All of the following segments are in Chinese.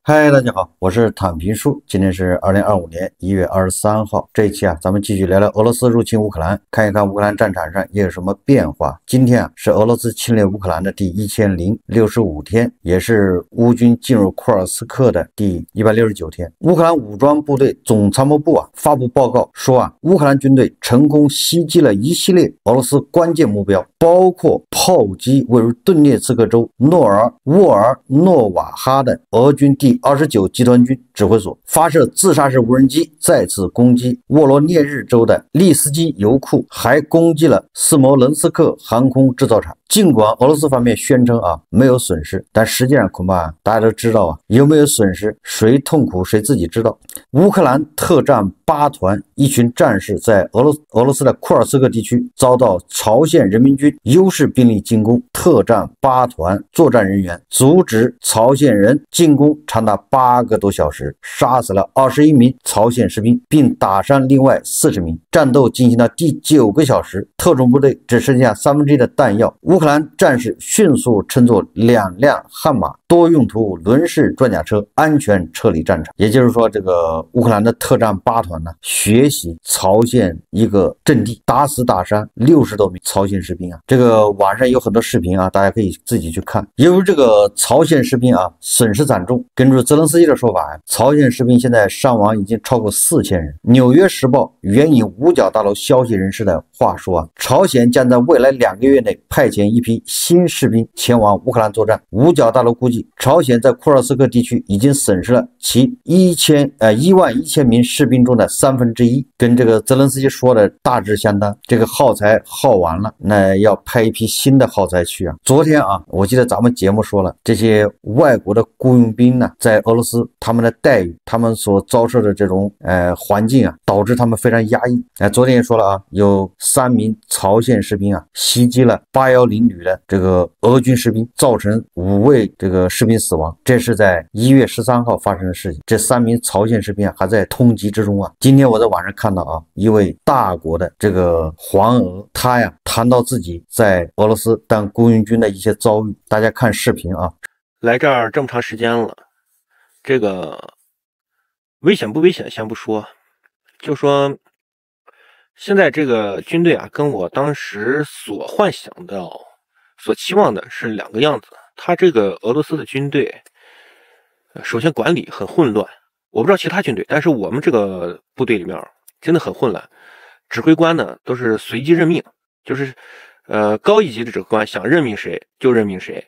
嗨，大家好，我是躺平叔。今天是2025年1月23号。这一期咱们继续聊聊俄罗斯入侵乌克兰，看一看乌克兰战场上也有什么变化。今天是俄罗斯侵略乌克兰的第1065天，也是乌军进入库尔斯克的第169天。乌克兰武装部队总参谋部发布报告说乌克兰军队成功袭击了一系列俄罗斯关键目标，包括炮击位于顿涅茨克州沃尔诺瓦哈的俄军第29集团军指挥所，发射自杀式无人机再次攻击沃罗涅日州的利斯基油库，还攻击了斯摩棱斯克航空制造厂。尽管俄罗斯方面宣称没有损失，但实际上恐怕大家都知道有没有损失，谁痛苦谁自己知道。乌克兰特战8团一群战士在俄罗斯的库尔斯克地区遭到朝鲜人民军优势兵力进攻，特战8团作战人员阻止朝鲜人进攻长达8个多小时，杀死了21名朝鲜士兵，并打伤另外40名。战斗进行到第9个小时，特种部队只剩下1/3的弹药，乌克兰战士迅速乘坐2辆悍马多用途轮式装甲车安全撤离战场。也就是说，这个乌克兰的特战8团学习朝鲜一个阵地，打死打伤60多名朝鲜士兵这个网上有很多视频大家可以自己去看。由于这个朝鲜士兵损失惨重，根据泽连斯基的说法朝鲜士兵现在伤亡已经超过4000人。纽约时报援引五角大楼消息人士的话说朝鲜将在未来2个月内派遣一批新士兵前往乌克兰作战。五角大楼估计，朝鲜在库尔斯克地区已经损失了其11000名士兵中的1/3，跟这个泽连斯基说的大致相当。这个耗材耗完了，那要派一批新的耗材去昨天我记得咱们节目说了，这些外国的雇佣兵在俄罗斯他们的待遇，他们所遭受的这种环境导致他们非常压抑。昨天也说了有3名朝鲜士兵袭击了810旅的这个俄军士兵，造成5位这个士兵死亡。这是在1月13号发生的事情。这3名朝鲜士兵还在通缉之中今天我在网上看到一位大国的这个皇俄，他谈到自己在俄罗斯当雇佣军的一些遭遇，大家看视频来这儿这么长时间了，这个危险不危险先不说，就说现在这个军队跟我当时所幻想的、所期望的是2个样子。他这个俄罗斯的军队，首先管理很混乱，我不知道其他军队，但是我们这个部队里面真的很混乱。指挥官呢都是随机任命，就是高一级的指挥官想任命谁就任命谁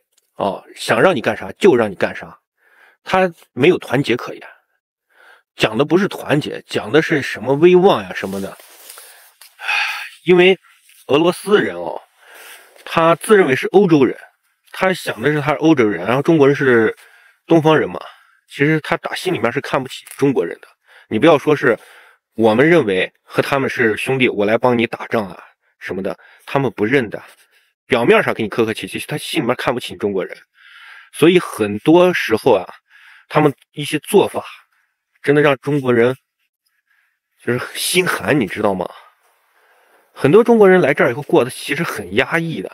想让你干啥就让你干啥，他没有团结可言。讲的不是团结，讲的是什么威望呀什么的。因为俄罗斯人他自认为是欧洲人，他想的是他是欧洲人，然后中国人是东方人嘛，其实他打心里面是看不起中国人的。你不要说是我们认为和他们是兄弟，我来帮你打仗什么的，他们不认的。表面上跟你客客气气，他心里面看不起中国人。所以很多时候他们一些做法真的让中国人就是心寒，你知道吗？很多中国人来这儿以后过得其实很压抑的，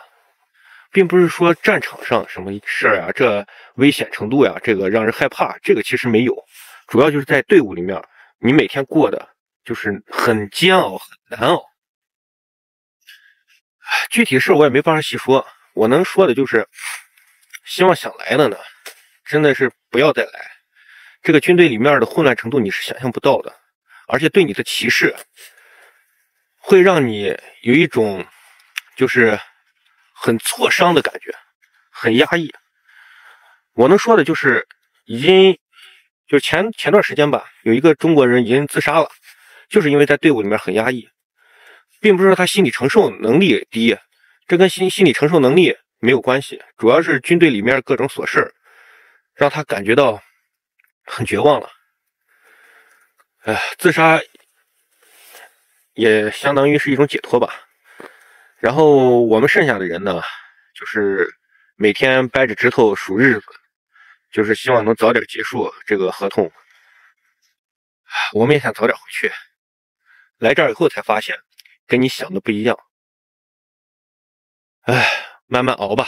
并不是说战场上什么事儿这危险程度这个让人害怕，这个其实没有，主要就是在队伍里面，你每天过的就是很煎熬、很难熬。具体事我也没法细说，我能说的就是希望想来的呢，真的是不要再来。这个军队里面的混乱程度你是想象不到的，而且对你的歧视会让你有一种就是很挫伤的感觉，很压抑。我能说的就是已经就前段时间吧，有一个中国人已经自杀了，就是因为在队伍里面很压抑，并不是说他心理承受能力低，这跟心理承受能力没有关系，主要是军队里面各种琐事让他感觉到很绝望了。自杀也相当于是一种解脱吧。然后我们剩下的人呢，就是每天掰着指头数日子，就是希望能早点结束这个合同。我们也想早点回去，来这儿以后才发现跟你想的不一样。慢慢熬吧。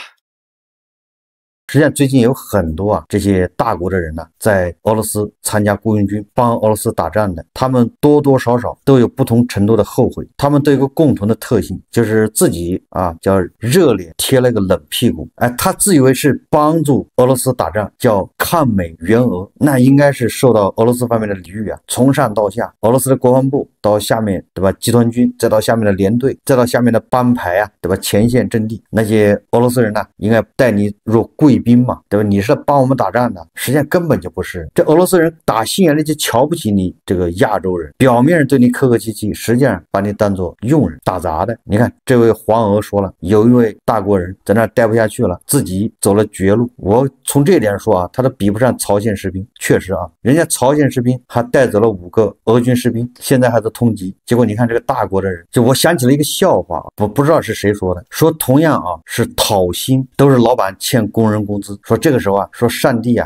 实际上最近有很多这些大国的人呢，在俄罗斯参加雇佣军，帮俄罗斯打仗的，他们多多少少都有不同程度的后悔。他们都有一个共同的特性，就是自己叫热脸贴了个冷屁股。他自以为是帮助俄罗斯打仗，叫抗美援俄，那应该是受到俄罗斯方面的礼遇从上到下，俄罗斯的国防部到下面，对吧？集团军，再到下面的连队，再到下面的班排对吧？前线阵地，那些俄罗斯人呢，应该待你若贵宾嘛，对吧？你是帮我们打仗的，实际上根本就不是。这俄罗斯人打心眼里就瞧不起你这个亚洲人，表面上对你客客气气，实际上把你当作佣人打杂的。你看这位黄俄说了，有一位大国人在那待不下去了，自己走了绝路。我从这点说他都比不上朝鲜士兵。确实人家朝鲜士兵还带走了5个俄军士兵，现在还在通缉。结果你看这个大国的人，就我想起了一个笑话，我不知道是谁说的，说同样是讨薪，都是老板欠工人工资，说这个时候说上帝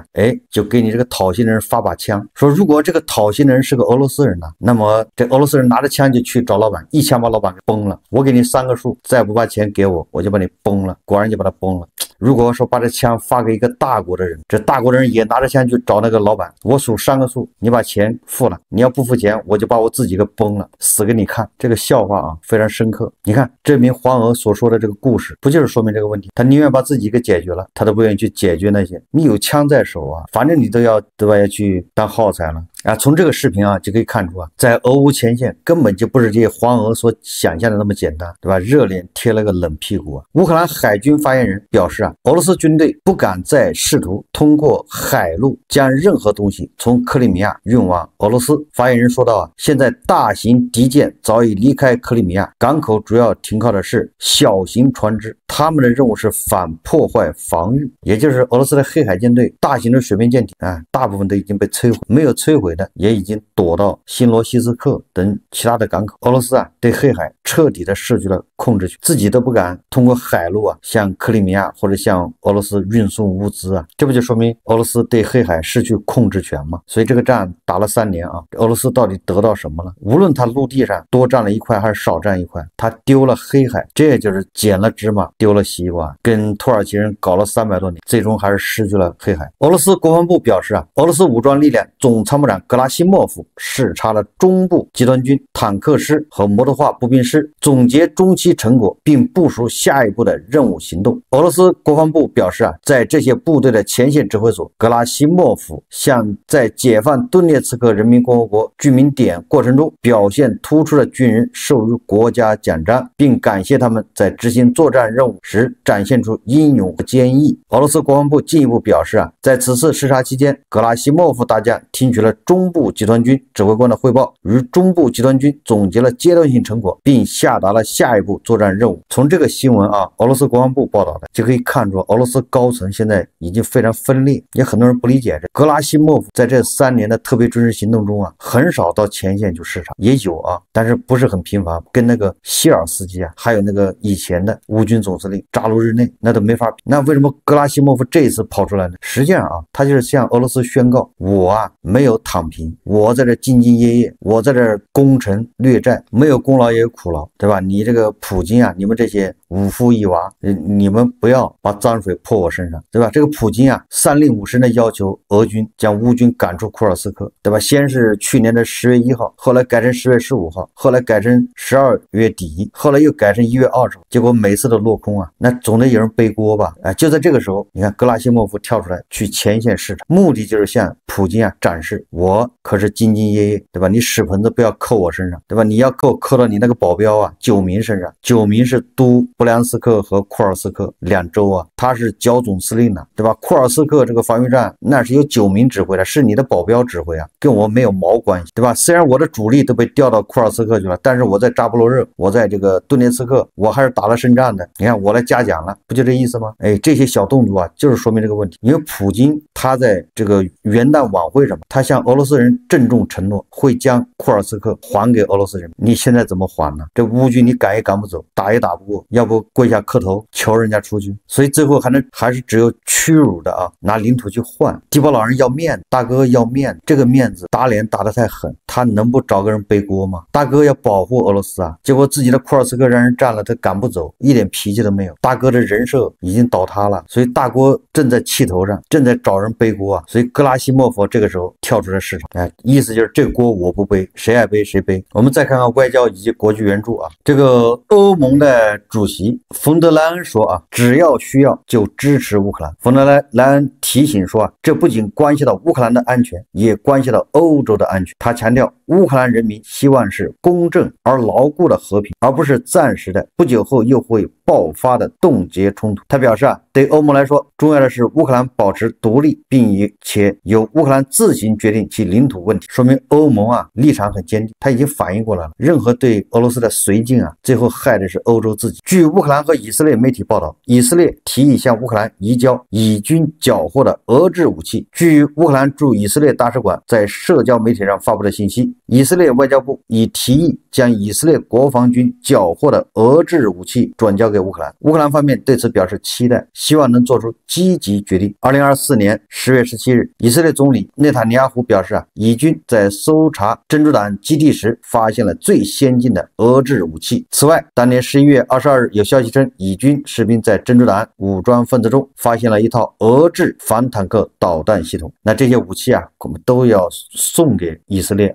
就给你这个讨薪的人发把枪，说如果这个讨薪的人是个俄罗斯人呢，那么这俄罗斯人拿着枪就去找老板，一枪把老板给崩了，我给你3个数，再不把钱给我，我就把你崩了。果然就把他崩了。如果说把这枪发给一个大国的人，这大国的人也拿着枪去找那个老板，我数3个数，你把钱付了，你要不付钱，我就把我自己给崩了，死给你看。这个笑话非常深刻。你看这名黄俄所说的这个故事，不就是说明这个问题？他宁愿把自己给解决了，他都不愿意去解决那些。你有枪在手反正你都要对吧？要去当耗材了。从这个视频就可以看出在俄乌前线根本就不是这些黄俄所想象的那么简单，对吧？热脸贴了个冷屁股乌克兰海军发言人表示俄罗斯军队不敢再试图通过海路将任何东西从克里米亚运往俄罗斯。发言人说到现在大型敌舰早已离开克里米亚，港口主要停靠的是小型船只，他们的任务是反破坏防御，也就是俄罗斯的黑海舰队大型的水面舰艇大部分都已经被摧毁，没有摧毁的也已经躲到新罗西斯克等其他的港口。俄罗斯对黑海彻底的失去了控制权，自己都不敢通过海路向克里米亚或者向俄罗斯运送物资这不就说明俄罗斯对黑海失去控制权吗？所以这个战打了3年俄罗斯到底得到什么了？无论他陆地上多占了一块还是少占一块，他丢了黑海，这就是捡了芝麻丢了西瓜，跟土耳其人搞了300多年，最终还是失去了黑海。俄罗斯国防部表示俄罗斯武装力量总参谋长格拉西莫夫视察了中部集团军坦克师和摩托化步兵师，总结中期成果并部署下一步的任务行动。俄罗斯国防部表示在这些部队的前线指挥所，格拉西莫夫向在解放顿涅茨克人民共和国居民点过程中表现突出的军人授予国家奖章，并感谢他们在执行作战任务时展现出英勇和坚毅。俄罗斯国防部进一步表示在此次视察期间，格拉西莫夫大将听取了中部集团军指挥官的汇报，与中部集团军总结了阶段性成果，并下达了下一步作战任务。从这个新闻俄罗斯国防部报道的就可以看出，俄罗斯高层现在已经非常分裂。也很多人不理解格拉西莫夫在这3年的特别军事行动中很少到前线去视察，也有但是不是很频繁，跟那个希尔斯基还有那个以前的乌军总司令扎卢日内那都没法比。那为什么格拉西莫夫这一次跑出来呢？实际上他就是向俄罗斯宣告，我没有躺平，我在这兢兢业业，我在这攻城略战，没有功劳也有苦劳，对吧？你这个普京你们这些五夫一娃，你们不要把脏水泼我身上，对吧？这个普京3令5申的要求俄军将乌军赶出库尔斯克，对吧？先是去年的10月1号，后来改成10月15号，后来改成12月底，后来又改成1月20号，结果每次都落空那总得有人背锅吧？就在这个时候，你看格拉西莫夫跳出来去前线视察，目的就是向普京展示我可是兢兢业业，对吧？你屎盆子不要扣我身上，对吧？你要扣到你那个保镖九民身上。九民是督布良斯克和库尔斯克2州他是剿总司令对吧？库尔斯克这个防御战那是由9民指挥的，是你的保镖指挥跟我没有毛关系，对吧？虽然我的主力都被调到库尔斯克去了，但是我在扎波罗热，我在这个顿涅茨克，我还是打了胜仗的。你看我来嘉奖了，不就这意思吗？这些小动作就是说明这个问题。因为普京他在这个元旦晚会上，他向俄罗斯人郑重承诺会将库尔斯克还给俄罗斯人。你现在怎么还呢？这乌军你赶也赶不走，打也打不过，要不不跪下磕头求人家出去？所以最后还是只有屈辱的啊，拿领土去换。地保老人要面子，大哥要面子，这个面子打脸打得太狠，他能不找个人背锅吗？大哥要保护俄罗斯啊，结果自己的库尔斯克让人占了，他赶不走，一点脾气都没有。大哥的人设已经倒塌了，所以大国正在气头上，正在找人背锅啊。所以格拉西莫夫这个时候跳出了市场，意思就是这个锅我不背，谁爱背谁背。我们再看看外交以及国际援助啊，这个欧盟的主席冯德莱恩说啊，只要需要就支持乌克兰。冯德莱恩提醒说啊，这不仅关系到乌克兰的安全，也关系到欧洲的安全。他强调，乌克兰人民希望是公正而牢固的和平，而不是暂时的不久后又会爆发的冻结冲突。他表示啊，对欧盟来说，重要的是乌克兰保持独立，并且由乌克兰自行决定其领土问题。说明欧盟啊立场很坚定，他已经反应过来了，任何对俄罗斯的绥靖啊，最后害的是欧洲自己。据乌克兰和以色列媒体报道，以色列提议向乌克兰移交以军缴获的俄制武器。据乌克兰驻以色列大使馆在社交媒体上发布的信息，以色列外交部已提议将以色列国防军缴获的俄制武器转交给乌克兰。乌克兰方面对此表示期待，希望能做出积极决定。2024年10月17日，以色列总理内塔尼亚胡表示啊，以军在搜查珍珠党基地时发现了最先进的俄制武器。此外，当年11月22日有消息称，以军士兵在珍珠党武装分子中发现了一套俄制反坦克导弹系统。那这些武器啊，我们都要送给以色列、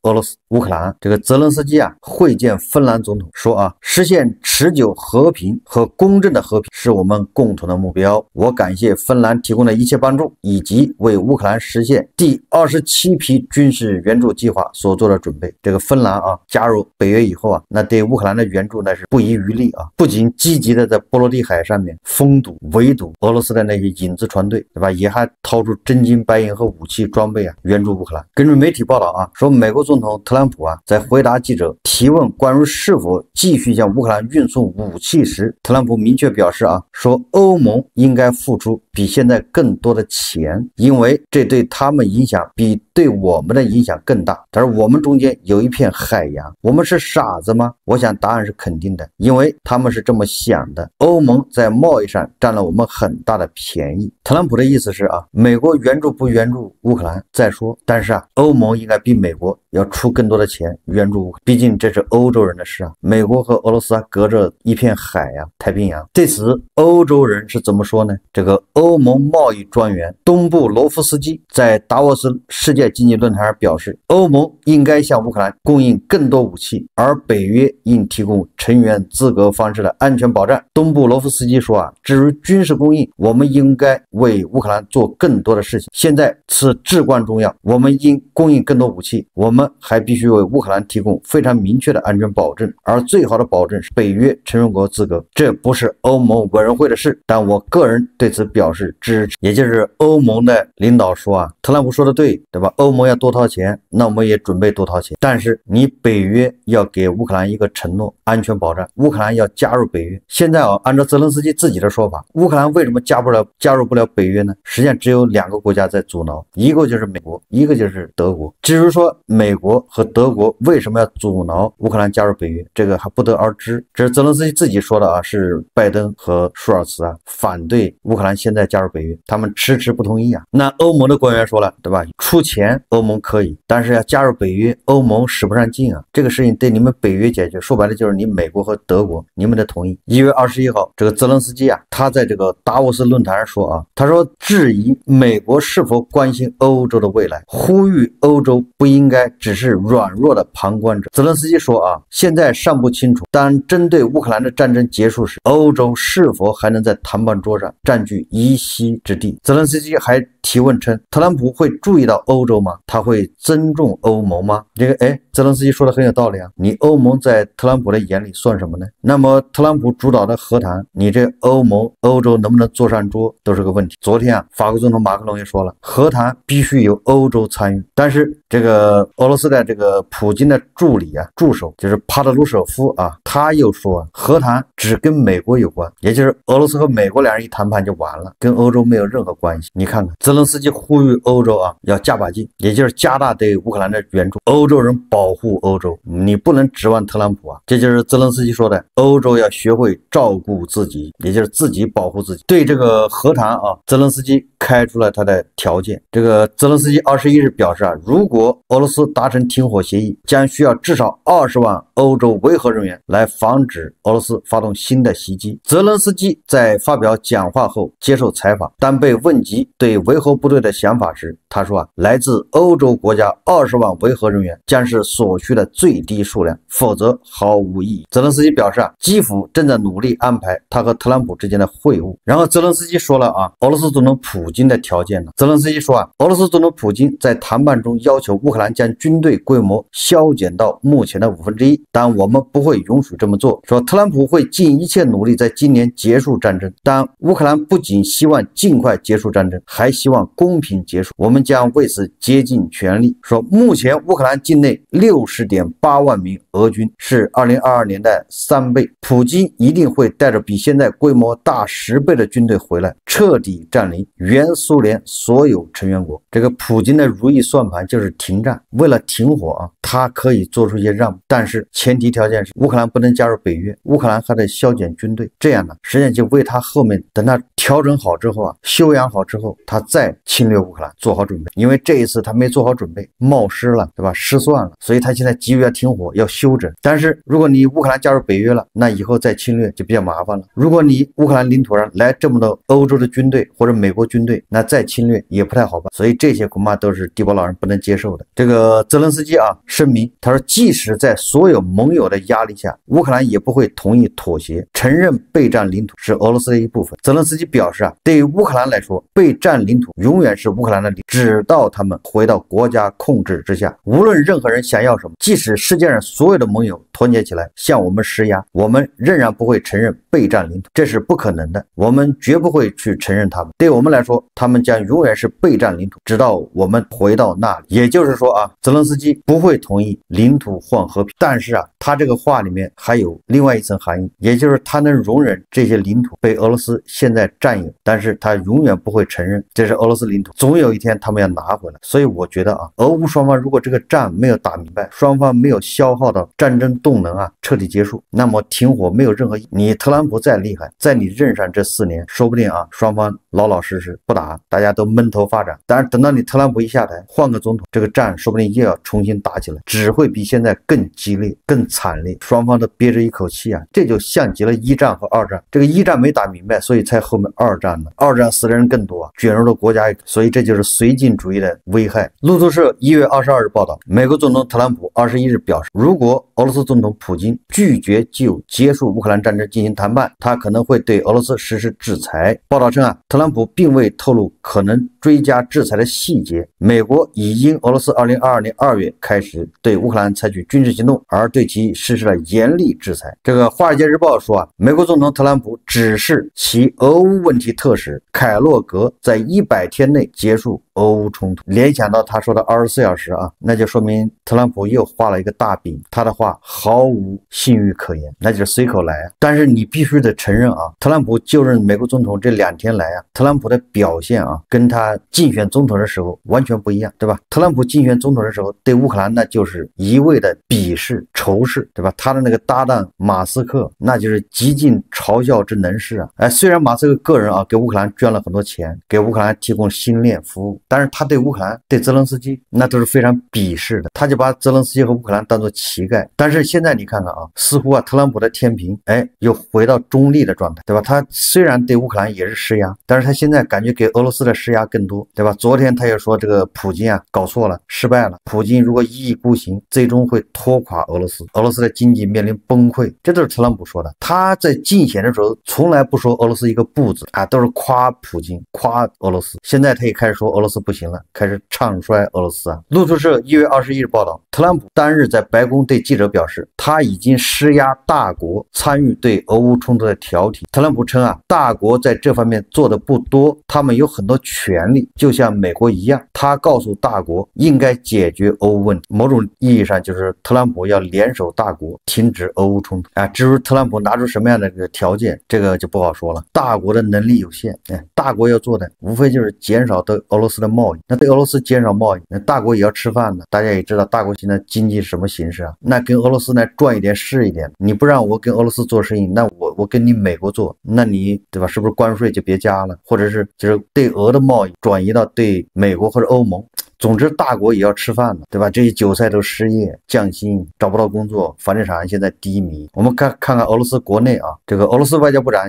俄罗斯、乌克兰。这个泽连斯基啊会见芬兰总统说啊，实现持久和平和公正的和平是我们共同的目标。我感谢芬兰提供的一切帮助，以及为乌克兰实现第27批军事援助计划所做的准备。这个芬兰啊加入北约以后啊，那对乌克兰的援助那是不遗余力啊，不仅积极的在波罗的海上面封堵围堵俄罗斯的那些影子船队，对吧？也还掏出真金白银和武器装备啊援助乌克兰。根据媒体报道啊，说美国总统特朗普啊在回答记者提问关于是否继续向乌克兰运送武器时，特朗普明确表示啊，说欧盟应该付出比现在更多的钱，因为这对他们影响比对我们的影响更大。但是我们中间有一片海洋，我们是傻子吗？我想答案是肯定的，因为他们是这么想的。欧盟在贸易上占了我们很大的便宜。特朗普的意思是啊，美国援助不援助乌克兰再说，但是啊，欧盟应该比美国要出更多的钱援助乌克兰，毕竟这是欧洲人的事啊。美国和俄罗斯啊隔着一片海啊，太平洋。对此，欧洲人是怎么说呢？这个欧盟贸易专员东布罗夫斯基在达沃斯世界经济论坛上表示，欧盟应该向乌克兰供应更多武器，而北约应提供成员资格方式的安全保障。东布罗夫斯基说啊，至于军事供应，我们应该为乌克兰做更多的事情，现在是至关重要。我们应供应更多武器，我们还必须为乌克兰提供非常明确的安全保证，而最好的保证是北约成员国资格。这不是欧盟委员会的事，但我个人对此表示支持。也就是欧盟的领导说啊，特朗普说的对，对吧？欧盟要多掏钱，那我们也准备多掏钱，但是你北约要给乌克兰一个承诺，安全保障，乌克兰要加入北约。现在啊，按照泽连斯基自己的说法，乌克兰为什么加入不了北约呢？实际上只有两个国家在阻挠，一个就是美国，一个就是德国。至于说美国和德国为什么要阻挠乌克兰加入北约，这个还不得而知。这是泽连斯基自己说的啊，是拜登和舒尔茨啊反对乌克兰现在加入北约，他们迟迟不同意啊。那欧盟的官员说了，对吧？出钱欧盟可以，但是要加入北约，欧盟使不上劲啊。这个事情对你们北约解决，说白了就是你美国和德国你们的同意。1月21号，这个泽连斯基啊，他在这个达沃斯论坛上说啊，他说质疑美国是否关心欧洲的未来，呼吁欧洲不应该只是软弱的旁观者。泽连斯基说啊，现在尚不清楚，当针对乌克兰的战争结束时，欧洲是否还能在谈判桌上占据一席之地。泽连斯基还提问称，特朗普会注意到欧洲吗？他会尊重欧盟吗？这个泽连斯基说的很有道理啊，你欧盟在特朗普的眼里算什么呢？那么特朗普主导的和谈，你这欧洲能不能坐上桌都是个问题。昨天啊，法国总统马克龙也说了，和谈必须由欧洲参与，但是这个俄罗斯的这个普京的助手就是帕特鲁舍夫啊，他又说和谈只跟美国有关，也就是俄罗斯和美国两人一谈判就完了，跟欧洲没有任何关系。你看看泽连斯基呼吁欧洲啊要加把劲，也就是加大对乌克兰的援助，欧洲人保护欧洲，你不能指望特朗普啊。这就是泽连斯基说的，欧洲要学会照顾自己，也就是自己保护自己。对这个和谈啊，泽连斯基开出了他的条件。这个泽连斯基21日表示啊，如果俄罗斯达成停火协议，将需要至少20万欧洲维和人员来防止俄罗斯发动新的袭击。泽连斯基在发表讲话后接受采访，当被问及对维和部队的想法时，他说啊，来自欧洲国家20万维和人员将是所需的最低数量，否则毫无意义。泽连斯基表示啊，基辅正在努力安排他和特朗普之间的会晤。然后泽连斯基说了啊，俄罗斯总统普京的条件呢？泽连斯基说啊，俄罗斯总统普京在谈判中要求乌克兰将军队规模削减到目前的1/5，但我们不会允许这么做。说特朗普会尽一切努力在今年结束战争，但乌克兰不仅希望尽快结束战争，还希望公平结束，我们将为此竭尽全力。说目前乌克兰境内60.8万名俄军是2022年的3倍，普京一定会带着比现在规模大10倍的军队回来，彻底占领原苏联所有成员国。这个普京的如意算盘就是停战，为了停火啊，他可以做出一些让步，但是前提条件是乌克兰不能加入北约，乌克兰还得削减军队，这样呢，实际上就为他后面等他调整好之后啊，休养好之后，他再侵略乌克兰做好准备。因为这一次他没做好准备，冒失了，对吧？失算了，所以他现在急于要停火，要休整。但是如果你乌克兰加入北约了，那以后再侵略就比较麻烦了。如果你乌克兰领土上来这么多欧洲的军队或者美国军队，那再侵略也不太好办。所以这些恐怕都是地保老人不能接受的。这个泽连斯基啊声明，他说即使在所有盟友的压力下，乌克兰也不会同意妥协，承认备战领土是俄罗斯的一部分。泽连斯基表示啊，对于乌克兰来说，备战领土永远是乌克兰的领土，直到他们回到国家控制之下。无论任何人想要什么，即使世界上所有的盟友团结起来向我们施压，我们仍然不会承认备战领土，这是不可能的。我们绝不会去承认他们。对我们来说，他们将永远是备战领土，直到我们回到那里。也就是说啊，泽连斯基不会同意领土换和平，但是啊，他这个话里面还有另外一层含义，也就是他能容忍这些领土被俄罗斯现在占有，但是他永远不会承认这是俄罗斯领土，总有一天他们要拿回来。所以我觉得啊，俄乌双方如果这个战没有打明白，双方没有消耗到战争动能啊，彻底结束，那么停火没有任何意义。你特朗普再厉害，在你任上这4年，说不定啊，双方老老实实不打，大家都闷头发展。但是等到你特朗普一下台，换个总统，这个战说不定又要重新打起来，只会比现在更激烈、更惨烈，双方都憋着一口气啊。这就像极了1战和2战，这个1战没打明白，所以才后面2战呢。2战死的人更多啊，卷入了国家，所以这就是绥靖主义的危害。路透社1月22日报道，美国总统特朗普21日表示，如果俄罗斯总统普京拒绝就结束乌克兰战争进行谈判，他可能会对俄罗斯实施制裁。报道称啊，特朗普并未透露可能追加制裁的细节。美国已因俄罗斯2022年2月开始对乌克兰采取军事行动而对其实施了严厉制裁。这个《华尔街日报》说啊，美国总统特朗普指示其俄乌问题特使凯洛格在100天内结束俄乌冲突。联想到他说的24小时啊，那就说明特朗普又画了一个大饼，他的话毫无信誉可言，那就是随口来啊。但是你必须得承认啊，特朗普就任美国总统这2天来啊，特朗普的表现啊，跟他竞选总统的时候完全不一样，对吧？特朗普竞选总统的时候对乌克兰那就是一味的鄙视、仇视，对吧？他的那个搭档马斯克那就是极尽嘲笑之能事啊。虽然马斯克个人啊给乌克兰捐了很多钱，给乌克兰提供星链服务，但是他对乌克兰、对泽连斯基那都是非常鄙视的，他就把泽连斯基和乌克兰当作乞丐。但是现在你看看啊，似乎啊特朗普的天平又回到中立的状态，对吧？他虽然对乌克兰也是施压，但是他现在感觉给俄罗斯的施压更多，对吧？昨天他又说这个普京啊搞错了，失败了，普京如果一意孤行，最终会拖垮俄罗斯，俄罗斯的经济面临崩溃，这都是特朗普说的。他在竞选的时候从来不说俄罗斯一个不字啊，都是夸普京、夸俄罗斯。现在他也开始说俄罗斯斯不行了，开始唱衰俄罗斯啊。路透社1月21日报道，特朗普当日在白宫对记者表示，他已经施压大国参与对俄乌冲突的调停。特朗普称啊，大国在这方面做的不多，他们有很多权利，就像美国一样。他告诉大国应该解决俄乌问题，某种意义上就是特朗普要联手大国停止俄乌冲突啊。至于特朗普拿出什么样的这个条件，这个就不好说了。大国的能力有限，大国要做的无非就是减少对俄罗斯的贸易。那对俄罗斯减少贸易，那大国也要吃饭的。大家也知道大国现在经济是什么形势啊？那跟俄罗斯呢赚一点是一点，你不让我跟俄罗斯做生意，那我跟你美国做，那你对吧？是不是关税就别加了，或者是就是对俄的贸易转移到对美国或者欧盟？总之，大国也要吃饭了，对吧？这些韭菜都失业、降薪、找不到工作，房地产现在低迷。我们看看俄罗斯国内啊，这个俄罗斯外交部长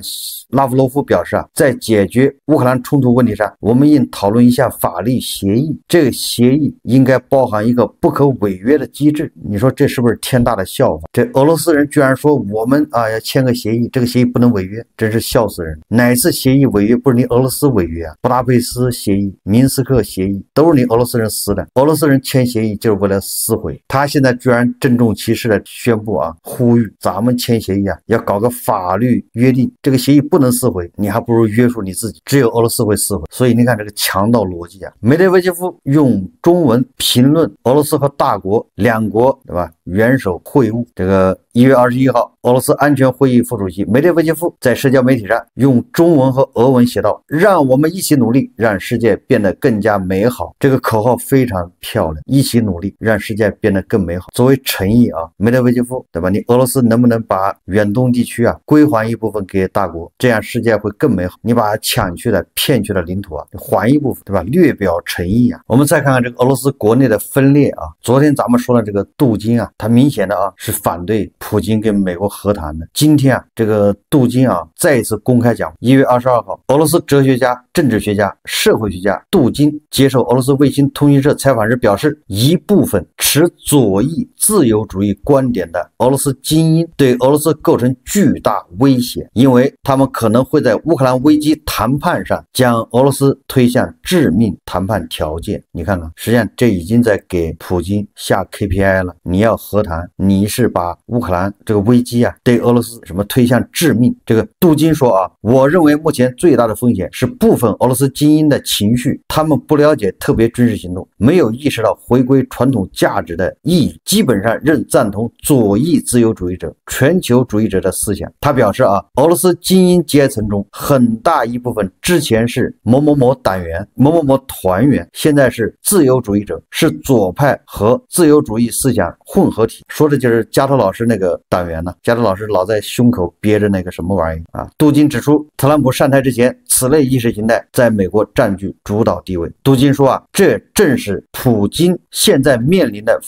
拉夫罗夫表示啊，在解决乌克兰冲突问题上，我们应讨论一下法律协议。这个协议应该包含一个不可违约的机制。你说这是不是天大的笑话？这俄罗斯人居然说我们啊要签个协议，这个协议不能违约，真是笑死人！哪次协议违约不是你俄罗斯违约啊？布达佩斯协议、明斯克协议都是你俄罗斯人撕的，俄罗斯人签协议就是为了撕毁。他现在居然郑重其事的宣布啊，呼吁咱们签协议啊，要搞个法律约定，这个协议不能撕毁，你还不如约束你自己，只有俄罗斯会撕毁。所以你看这个强盗逻辑啊。梅德韦杰夫用中文评论俄罗斯和大国两国对吧元首会晤。这个1月21号，俄罗斯安全会议副主席梅德韦杰夫在社交媒体上用中文和俄文写道：“让我们一起努力，让世界变得更加美好。”这个口号非常漂亮，一起努力，让世界变得更美好。作为诚意啊，梅德韦杰夫对吧？你俄罗斯能不能把远东地区啊归还一部分给大国，这样世界会更美好？你把抢去的、骗去的领土啊还一部分，对吧？略表诚意啊。我们再看看这个俄罗斯国内的分裂啊。昨天咱们说了这个杜金啊，他明显的啊是反对普京跟美国和谈的。今天啊，这个杜金啊再一次公开讲，1月22号，俄罗斯哲学家、政治学家、社会学家杜金接受俄罗斯卫星通讯社采访时表示，一部分持左翼自由主义观点的俄罗斯精英对俄罗斯构成巨大威胁，因为他们可能会在乌克兰危机谈判上将俄罗斯推向致命谈判条件。你看看，实际上这已经在给普京下 KPI 了。你要和谈，你是把乌克兰这个危机啊对俄罗斯什么推向致命。这个杜金说啊，我认为目前最大的风险是部分俄罗斯精英的情绪，他们不了解特别军事行动，没有意识到回归传统价值的意义，基本上仍赞同左翼自由主义者、全球主义者的思想。他表示啊，俄罗斯精英阶层中很大一部分之前是某某某党员、某某某团员，现在是自由主义者，是左派和自由主义思想混合体。说的就是加特老师那个党员呢，加特老师老在胸口憋着那个什么玩意啊。杜金指出，特朗普上台之前，此类意识形态在美国占据主导地位。杜金说啊，这正是普京现在面临的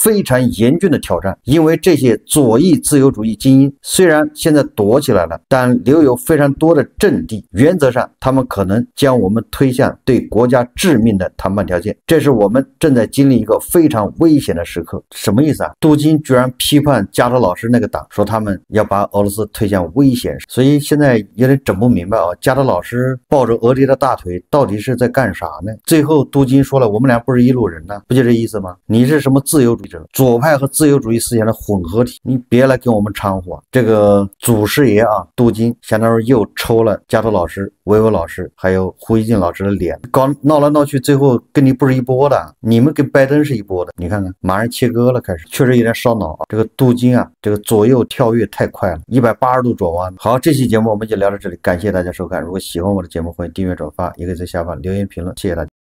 非常严峻的挑战，因为这些左翼自由主义精英虽然现在躲起来了，但留有非常多的阵地，原则上他们可能将我们推向对国家致命的谈判条件，这是我们正在经历一个非常危险的时刻。什么意思啊？杜金居然批判加特老师那个党，说他们要把俄罗斯推向危险，所以现在有点整不明白啊，加特老师抱着俄爹的大腿到底是在干啥呢？最后杜金说了，我们俩不是一路人呢，不就这意思吗？你是什么自由主义者，左派和自由主义思想的混合体，你别来跟我们掺和。这个祖师爷啊，杜金相当于又抽了加特老师、维维老师还有胡锡进老师的脸，闹来闹去，最后跟你不是一波的，你们跟拜登是一波的。你看看，马上切割了，开始确实有点烧脑啊。这个杜金啊，这个左右跳跃太快了，180度转弯。好，这期节目我们就聊到这里，感谢大家收看。如果喜欢我的节目，欢迎订阅转发，也可以在下方留言评论，谢谢大家。